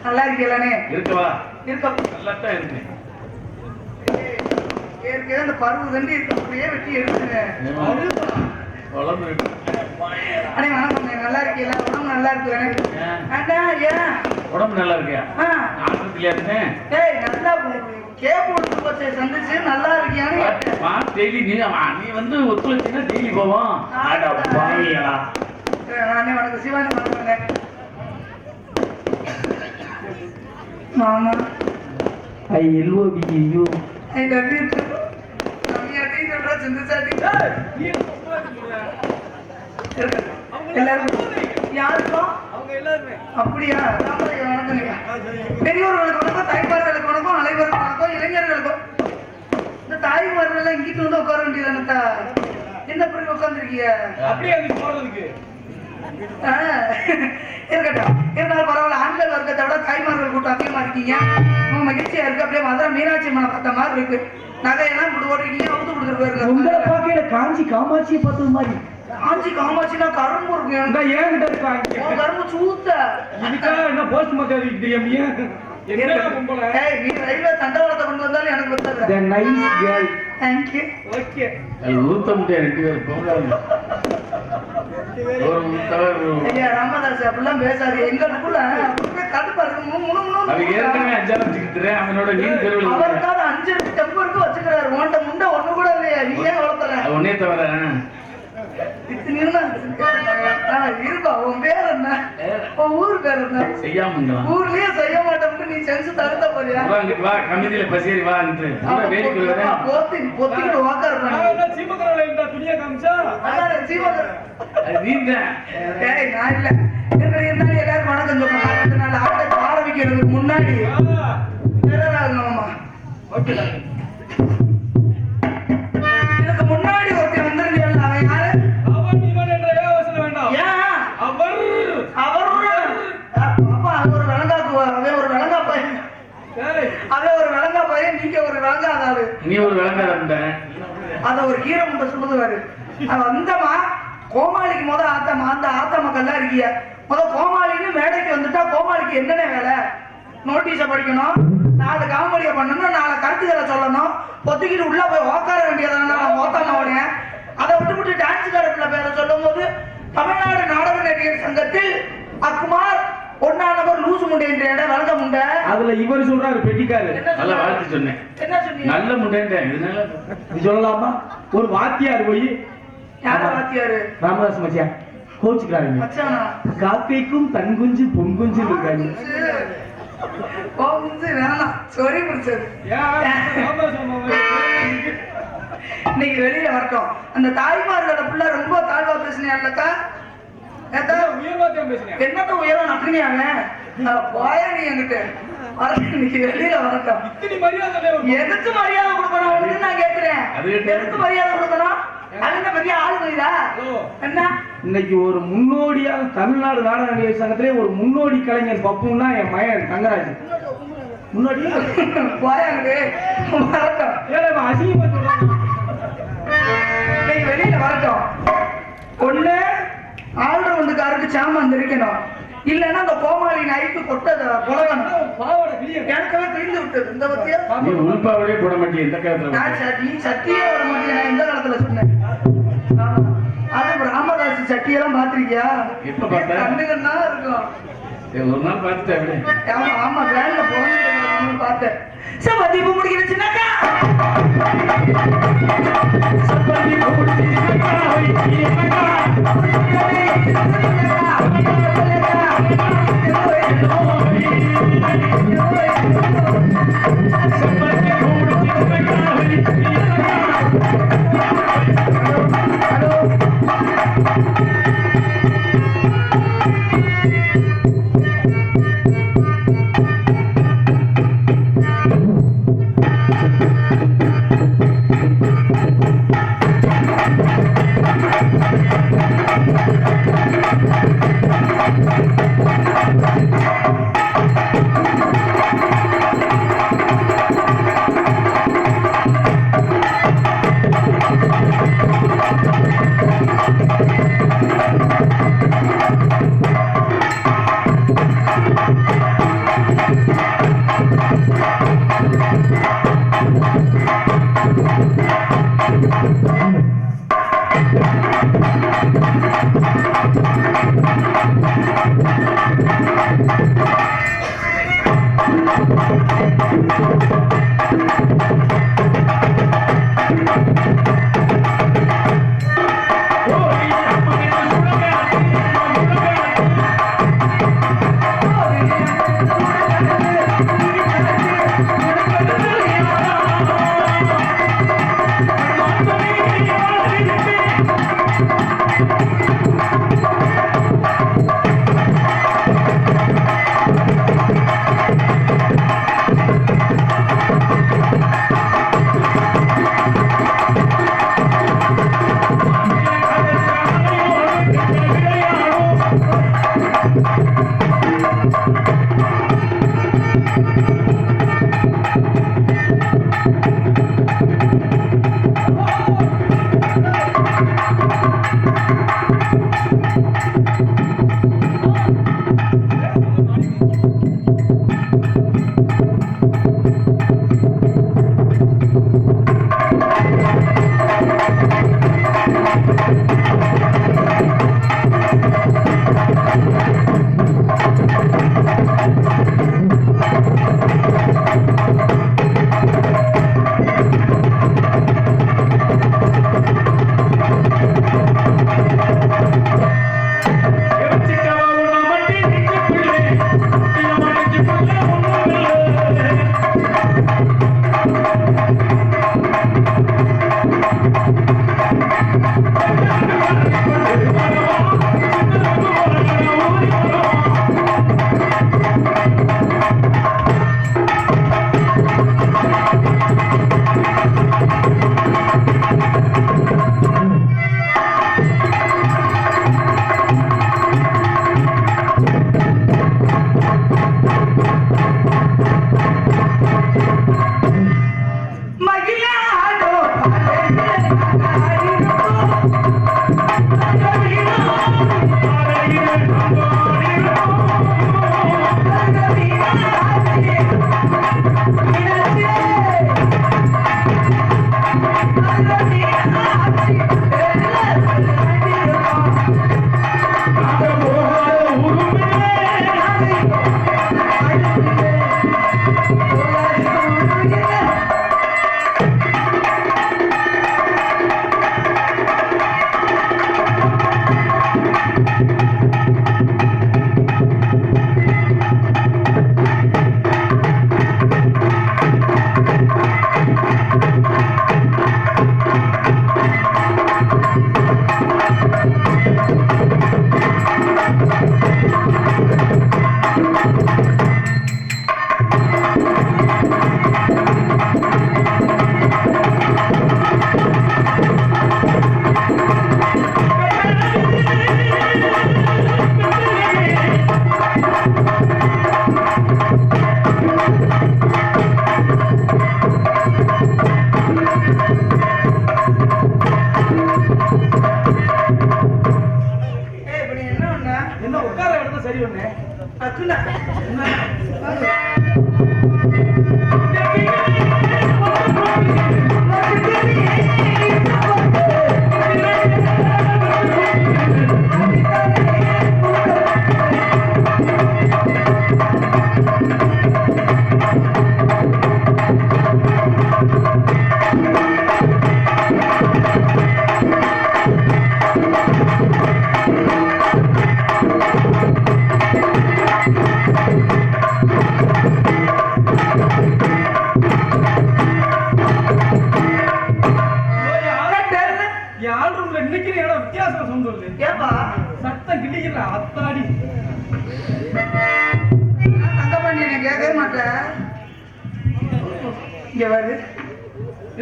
நல்லா இருக்கீங்களானே? இருக்கவா? இருக்கோம். நல்லா தான் இருக்கேன். ஏற்கனவே அந்த பருவு தண்டி அப்படியே வெட்டி எடுத்துங்க. உடம்பு அண்ணே வணக்கம். நல்லா இருக்கீங்களா? உடம்பு நல்லா இருக்குதானே? அண்ணா ஏன் உடம்பு நல்லா இருக்கியா? ஆஸ்பத்திரியா இருக்கேன். ஏய் நல்லா கேப் போச்சு சந்திச்சு நல்லா இருக்கியான்னு டெய்லி நீ வந்து ஒத்துழைச்சின்னா டெய்லி போவோம். நானே வணக்கம். சிவானி வணக்கங்க. மாமா I L O V you I love you too கம்மியாட்டி சொல்ற சிந்துசாட்டி எல்லாரும் யாருக்கும் அவங்க எல்லாரும் அப்படியா? வணக்கங்க. பெரியவர்களுக்கு வணக்கம், தாய்மார்களுக்கு வணக்கம், அனைவருக்கும் வணக்கம், இளைஞர்களுக்கும். இந்த தாய்மார்கள் எல்லாம் இங்கிட்டு வந்து உட்கார வேண்டியதானத்தா? என்ன பண்ணி உட்காந்துருக்கீங்க? அப்படியே போறதுக்கு இருக்கட்டும். இருந்தாலும் பரவாயில்ல. ஆண்கள் வர்க்கத்தை விட தாய்மார்கள் கூட்டம் அதிகமா இருக்கீங்க. மகிழ்ச்சியா இருக்கு. அப்படியே மதுரை மீனாட்சி அம்மனை பார்த்த மாதிரி இருக்கு. நகையெல்லாம் இப்படி ஓட்டிருக்கீங்க. அவுத்து கொடுத்துட்டு போயிருங்க. உங்களை பார்க்கல காஞ்சி காமாட்சியை பார்த்தது மாதிரி. காஞ்சி காமாட்சினா கரும்பு இருக்கு. ஏங்கிட்ட இருக்காங்க கரும்பு சூத்த என்ன போஸ்ட் மக்கள் தெரியாமையா? நீ ரயில்வே தண்டவாளத்தை கொண்டு வந்தாலும் எனக்கு வந்தது. Nice girl. Thank you. Okay. ஊத்தம்ட்டே ரெண்டு பேர் போறாங்க. ஐயா ராமதாஸ் அப்படிலாம் பேசாது. எங்களுக்குள்ள கடுப்பா இருக்கு. அவன் ஏற்கனவே 5 வச்சுக்கிட்டு அவனோட நீர் தெருவில் அவருக்கான 5 டெம்பருக்கு வச்சுக்கிறாரு. உன்ட்ட முண்டை ஒண்ணு கூட இல்லையா? நீ ஏன் வளர்த்தல? ஒன்னே தவிர இருப்பா. உன் பேர் என்ன? உன் ஊர் பேர் என்ன? செய்யாம ஊர்லயே செய்ய மாட்டோம்னு நீ செஞ்சு தடுத்த போறியா? வா கமிதியில பசேரி வா பொத்திக்கிட்டு வாக்காரு துணியா காமிச்சா நான் இல்ல. இருந்தாலும் எல்லாரும் வணக்கம் சொல்லுங்க. ஆட்டத்தை ஆரம்பிக்கிறதுக்கு முன்னாடி இதுக்கு முன்னாடி ஒருத்தர் வந்துருந்தேன். அவன் யாரு? ஒரு விளங்கா பையன். அவன் ஒரு விளங்கா பையன். நீங்க ஒரு விளங்காதாரு. நீ ஒரு விளங்காத. அத ஒரு கீரை முட்டை சொல்லுவாரு. வந்தமா கோமாளிக்கு முத ஆத்தமா அந்த ஆத்த மக்கள்லாம் இருக்கிய முத கோமாளின்னு மேடைக்கு வந்துட்டா கோமாளிக்கு என்னென்ன வேலை? நோட்டீஸை படிக்கணும், 4 காமெடியை பண்ணணும், 4 கருத்துக்களை சொல்லணும், பொத்திக்கிட்டு உள்ள போய் உக்கார வேண்டியதான ஓத்தாமாவனே. அதை விட்டு டான்ஸ் காரத்துல பேரை சொல்லும் போது தமிழ்நாடு நாடக நடிகர் சங்கத்தில் அக்குமார் 1ஆம் நபர் லூசு முண்டை என்ற இடம் வழங்க முண்டை. அதுல இவர் சொல்றாரு பெட்டிக்காரு. நல்ல வாழ்த்து சொன்னேன். என்ன சொன்னீங்க? நல்ல முண்டை சொல்லலாமா? ஒரு வாத்தியார் போய் யார வாத்தியாரு? ராமதாஸ் மச்சியா கோச்சுக்கிறாங்க. மச்சானா காக்கைக்கும் தன் குஞ்சு பொன் குஞ்சு இருக்காங்க. கோகுஞ்சு வேணாம். சொறி பிடிச்சது. இன்னைக்கு வெளியில வரட்டும். அந்த தாய்மார்களோட பிள்ளை ரொம்ப தாழ்வா பேசினியா இல்லக்கா? என்னத்த உயரம் நக்குனியாங்க? போயா நீ என்கிட்ட இன்னைக்கு வெளியில வரட்டும். எதுக்கு மரியாதை கொடுக்கணும் நான் கேட்கிறேன். எதுக்கு மரியாதை கொடுக்கணும்? இன்னைக்கு ஒரு முன்னோடியா தமிழ்நாடு நாடக நடிகர் சங்கத்திலே ஒரு முன்னோடி கலைஞர் பப்புன்னா என் மகன் தங்கராஜ். முன்னோடி வெளியில வரட்டும். ஒண்ணு ஆல்ரவுண்டுக்காருக்கு சாமான் இருக்கணும், இல்லன்னா அந்த கோமாளி நைட்டு கொட்டத புலகணும். எனக்கெல்லாம் தெரிந்து விட்டது. இந்த பத்தியா உள்பாவலே போட மாட்டேன். இந்த காலத்துல நீ சத்தியே வர மாட்டேன். நான் எந்த காலத்துல சொன்னேன்? அது ராமதாஸ் சட்டியெல்லாம் பாத்திருக்கியா? எப்ப பார்த்தா கண்ணுகன்னா இருக்கும். ஒரு நாள் பார்த்துட்டேன். ஆமா வேன்ல போன பார்த்தேன். சப்பாத்தி முடிக்கிறச்சுனாக்கா சப்பாத்தி முடிச்சு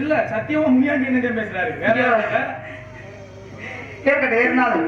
இல்ல சத்தியமா முனியாண்டி என்ன பேசுறாரு வேற இருக்கட்டும் இருந்தாலும்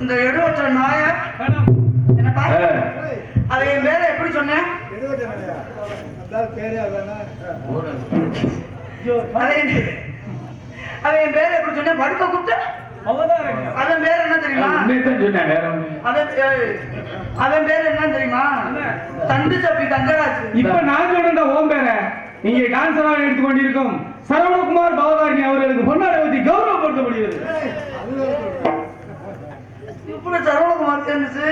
இந்த எடுவற்ற நாய என்னப்பா அவன் என் பேரை எப்படி சொன்னேன்? அவன் என் பேரை எப்படி சொன்னேன்? படுக்க கூப்பிட்டு அவன் பேர் என்ன தெரியுமா? அவன் பேர் என்ன தெரியுமா? தண்டு சப்பி தங்கராஜ். இப்ப நான் சொல்றேன் ஓம் பேர நீங்க டான்சராக எடுத்துக்கொண்டிருக்கும் சரவணகுமார் பவதாரணி அவர்களுக்கு பொன்னாடை ஊத்தி கௌரவப்படுத்தப்படுகிறது. இப்படி சரவணகுமார் சேர்ந்துச்சு.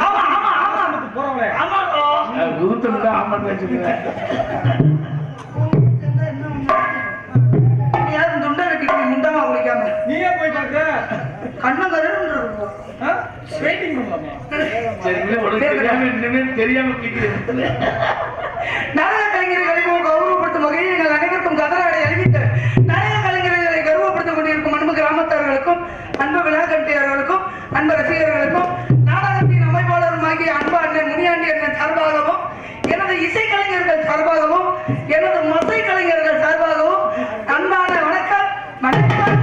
ஆமா ஆமா ஆமா போறவங்களே ஆமா குருத்தம் தான் ஆமான்னு வச்சுக்கிறேன். நீ யாரும் துண்டை கட்டி முண்டமா குடிக்காம நீயே போய் பாக்க கண்ணங்கருன்னு வெயிட்டிங் பண்ணலாமா? சரி உனக்கு தெரியாம இன்னுமே தெரியாம கேட்கிறேன். நாடக கலைஞர்களையும் கௌரவப்படுத்தும் வகையில் எங்கள் அனைவருக்கும் கதராடை அறிவித்து நாடக கலைஞர்களை கௌரவப்படுத்திக் கொண்டிருக்கும் அன்பு கிராமத்தார்களுக்கும் அன்பு விழாக்கட்டியர்களுக்கும் அன்பு ரசிகர்களுக்கும் நாடகத்தின் அமைப்பாளரும் ஆகிய அன்பு அண்ணன் முனியாண்டி அண்ணன் சார்பாகவும் எனது இசைக்கலைஞர்கள் சார்பாகவும் எனது மசை கலைஞர்கள் சார்பாகவும் அன்பான வணக்கம் வணக்கம்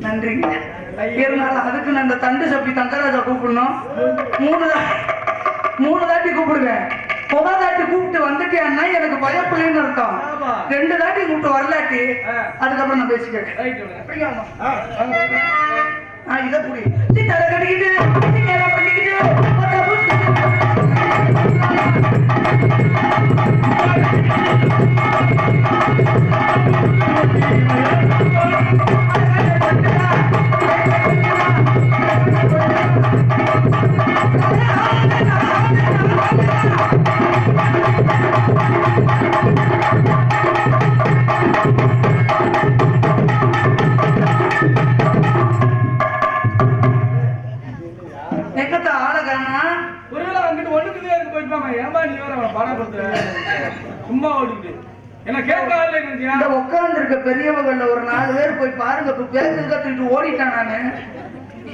நன்றிங்க. இருந்தாலும் அதுக்கு நான் இந்த தண்டு சப்பி தங்கராஜா கூப்பிடணும். மூணு தாட்டி கூப்பிடுவேன். தாட்டி கூப்பிட்டு வந்துட்டேன்னா எனக்கு பயப்பிள்ளைன்னு அர்த்தம். 2 தாட்டி கூப்பிட்டு வரலாட்டி அதுக்கப்புறம் நான் பேசிக்கிறேன். இதை புரி தலை கட்டிக்கிட்டு பண்ணிக்கிட்டு உட்கார்ந்து இருக்க பெரியவங்கள்ல ஒரு 4 பேர் போய் பாருங்க. பேசுறது கத்துக்கிட்டு ஓடிட்டான். நானு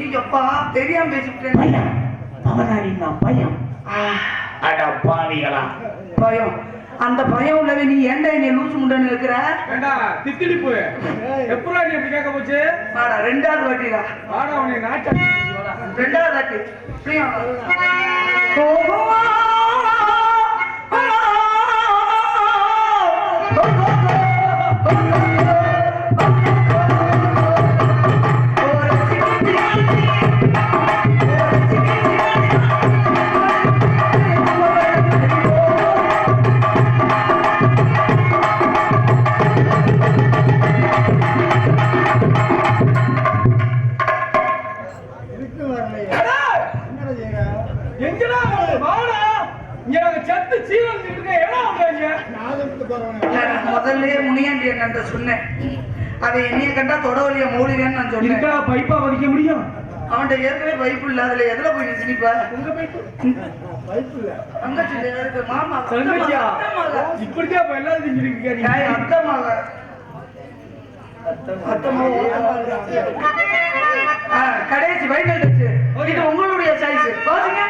ஐயப்பா தெரியாம பேசிட்டேன். பயம் அந்த பயம் உள்ளவே நீ ஏன்டா என்னை லூசு முண்டன்னு இருக்கிற? தித்திடி போய் எப்படா நீ அப்படி கேட்க போச்சு? 2வது வாட்டிடா. 2வது வாட்டி முதல்லயே முனியாண்டி என்ன சொன்னேன். அதை என்னைய கண்டா தொடவலிய மூலிவேன்னு நான் சொன்னேன். பைப்பா பதிக்க முடியும். அவன்கிட்ட ஏற்கனவே பைப்பு இல்ல. அதுல எதுல போய் நினைப்பா? உங்க பைப்பு தங்கச்சி இருக்கு. மாமா தங்கச்சியா? இப்படிதான் எல்லாரும் செஞ்சிருக்கீங்க. கடைசி வைனல் டச்சு. இது உங்களுடைய சாய்ஸ். பாருங்க.